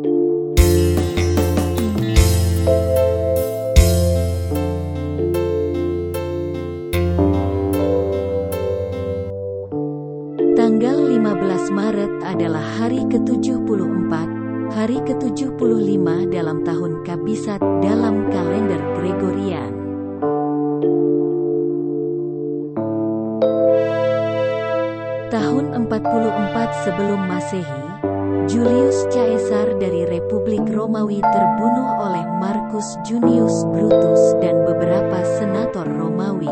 Tanggal 15 Maret adalah hari ke-74, hari ke-75 dalam tahun Kabisat dalam kalender Gregorian. Tahun 44 sebelum Masehi, Julius Caesar dari Republik Romawi terbunuh oleh Marcus Junius Brutus dan beberapa senator Romawi.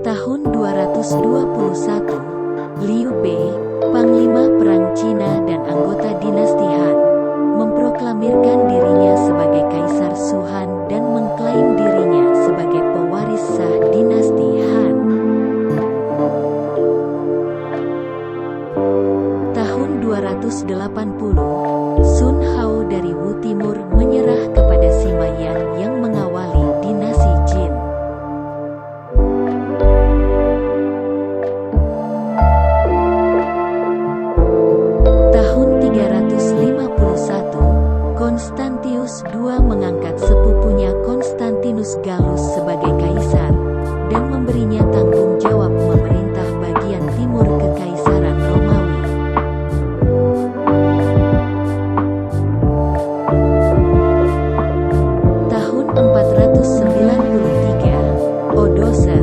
Tahun 221, Liu Bei, panglima perang Cina dan anggota dinasti Han, memproklamirkan dirinya sebagai Kaisar Shuhan dan mengklaim dirinya sebagai pewaris sah dinasti Han. Tahun 280, Sun Hao dari Wu Timur menyerah kepada Sima Yan yang mengawali dinasti Jin. Tahun 351, Konstantius II mengangkat sepupunya Konstantinus Gallus sebagai kaisar, dan memberinya tanggung jawab memerintah bagian timur Kekaisaran Romawi. Tahun 493, Odoacer,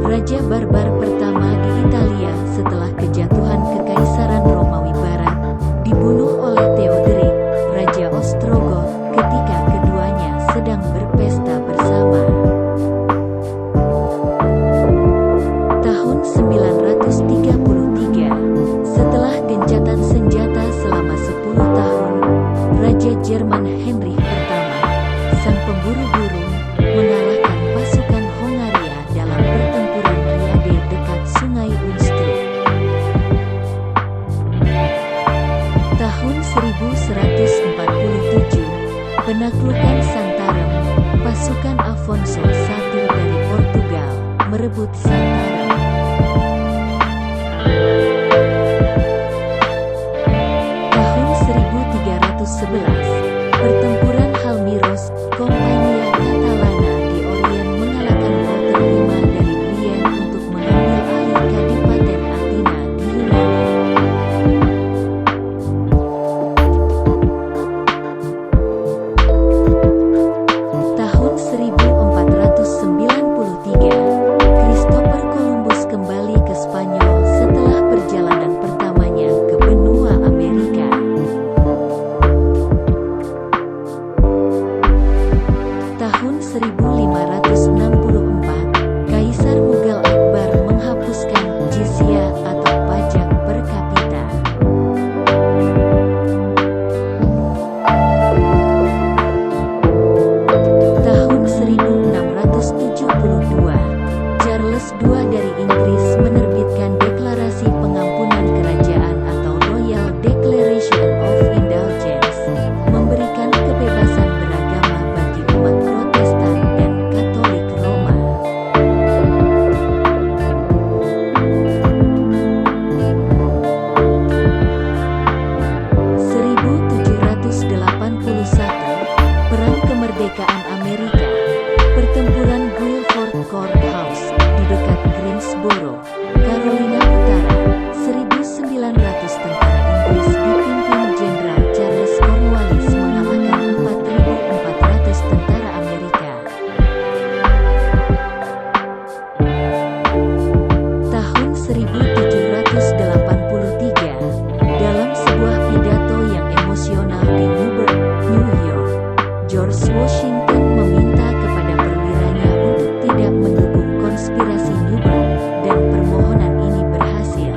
Raja Barbar pertama di Italia setelah kejatuhan Kekaisaran Romawi Barat, dibunuh oleh Theoderic, Raja Ostrogoth, ketika keduanya sedang berpesta bersama. Tahun 933, setelah gencatan senjata selama 10 tahun, Raja Jerman Heinrich pertama, sang pemburu burung, mengalahkan pasukan Hongaria dalam pertempuran Riade dekat Sungai Unstrut. Tahun 1147, penaklukan Santarem, pasukan Afonso I dari Portugal, merebut Santarem. Tahun 1311, pertempuran Halmiros, Compagnia Catalana di Orient mengalahkan Walter V dari Brienne untuk mengambil alih Kadipaten Athina di Yunani. Tahun 1493, Christopher Columbus kembali ke Spanyol setelah perjalanan pertamanya ke benua Amerika. Tahun 1564, Kaisar Mughal Akbar menghapuskan jizyah atau pajak per kapita. Tahun 1672, Charles II dari Inggris menerbitkan Deklarasi Pengampunan Kerajaan atau Royal Declaration of Indulgence, memberikan kebebasan beragama bagi umat Protestan dan Katolik Roma. Perang Kemerdekaan Amerika, pertempuran Guilford Courthouse di dekat Greensboro, Carolina Utara, 1.900 tentara Inggris dipimpin Jenderal Charles Cornwallis mengalahkan 4.400 tentara Amerika. Tahun 1783, dalam sebuah pidato yang emosional di Newburgh, New York, George Washington meminta kepada perwiranya untuk tidak mendukung konspirasi Newburgh, dan permohonan ini berhasil.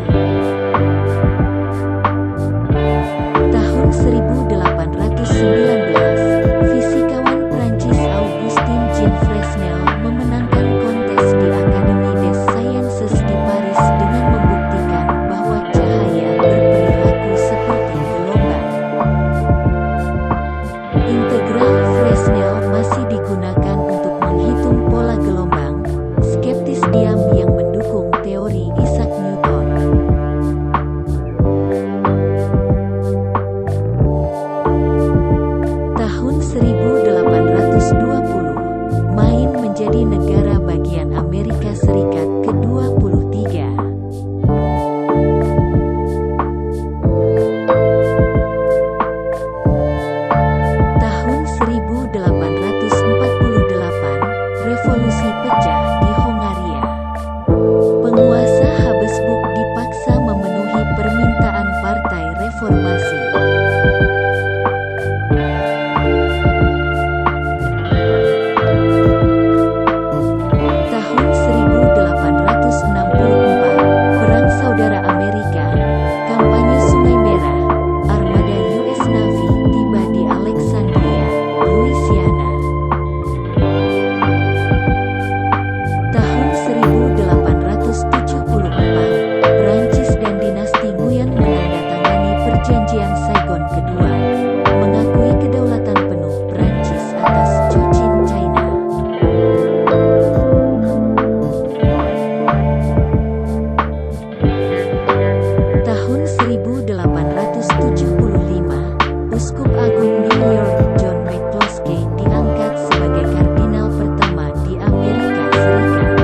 Perjanjian Saigon kedua, mengakui kedaulatan penuh Prancis atas Cochin China. Tahun 1875, Uskup Agung New York John McCloskey diangkat sebagai kardinal pertama di Amerika Serikat.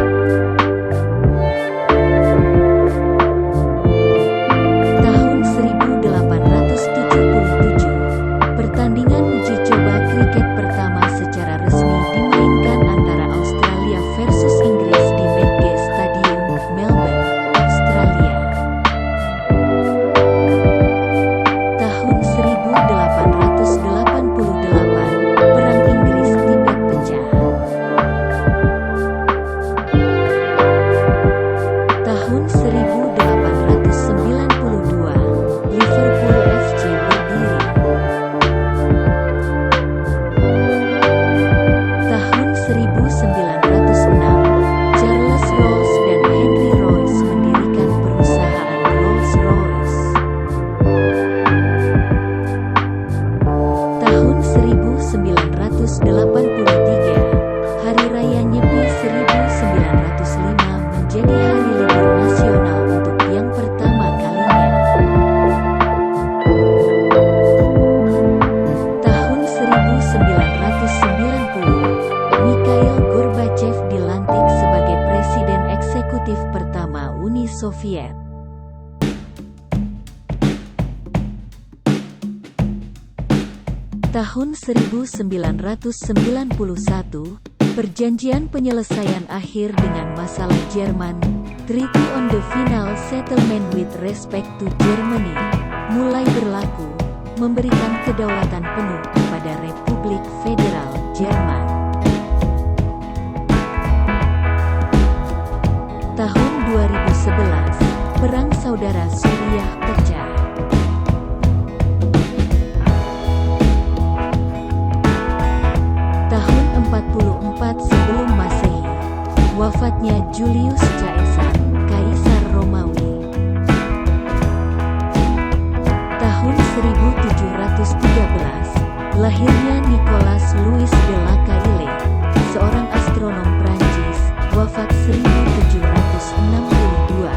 Tahun 1877, pertandingan uji coba kriket pertama secara resmi dimainkan antara Australia versus Inggris di Medgate Stadium, Melbourne, Australia. Tahun 1888, Perang Inggris-Tibet pecah. Tahun 1892, Liverpool FC berdiri. Tahun 1906, Charles Rolls dan Henry Royce mendirikan perusahaan Rolls-Royce. Tahun 1983, Hari Raya Nyepi 1905 menjadi hari libur nasional untuk yang pertama kalinya. Tahun 1990, Mikhail Gorbachev dilantik sebagai Presiden Eksekutif pertama Uni Soviet. Tahun 1991, Perjanjian Penyelesaian Akhir dengan Masalah Jerman, Treaty on the Final Settlement with Respect to Germany, mulai berlaku, memberikan kedaulatan penuh kepada Republik Federal Jerman. Tahun 2011, Perang Saudara Suriah pecah. Tahun 44 sebelum Masehi, wafatnya Julius Caesar, Kaisar Romawi. Tahun 1713, lahirnya Nicolas Louis de Lacaille, seorang astronom Prancis, wafat 1762.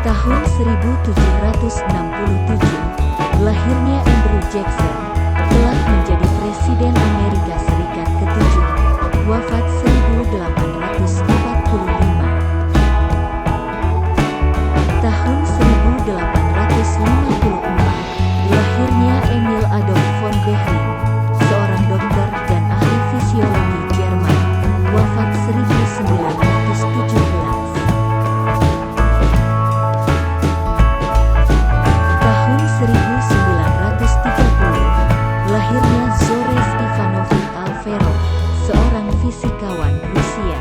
Tahun 1767, lahirnya Andrew Jackson, telah menjadi Presiden Amerika Serikat ke-7, wafat 1845. Tahun 1854, lahirnya Emil Adolf von Behring, seorang dokter dan ahli fisiologi Jerman, wafat 1917. Tahun 1930, lahirnya Zores Ivanovich Alferov, seorang fisikawan Rusia.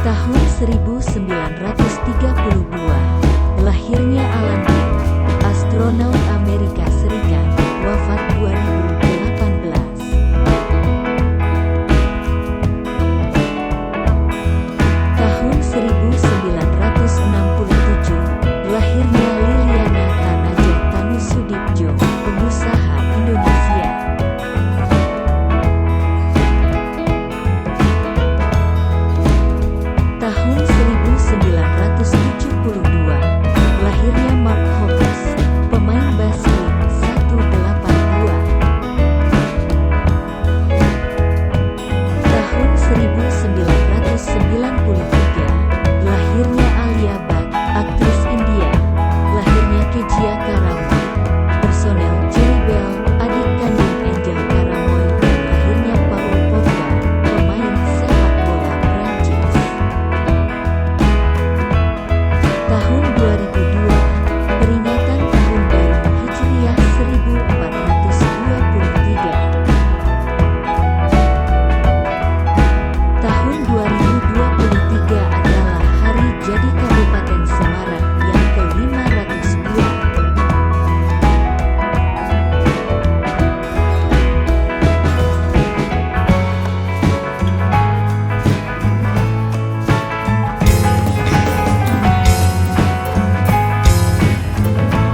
Tahun 1932, lahirnya Alan Turing, astronaut Amerika Serikat, wafat 2000.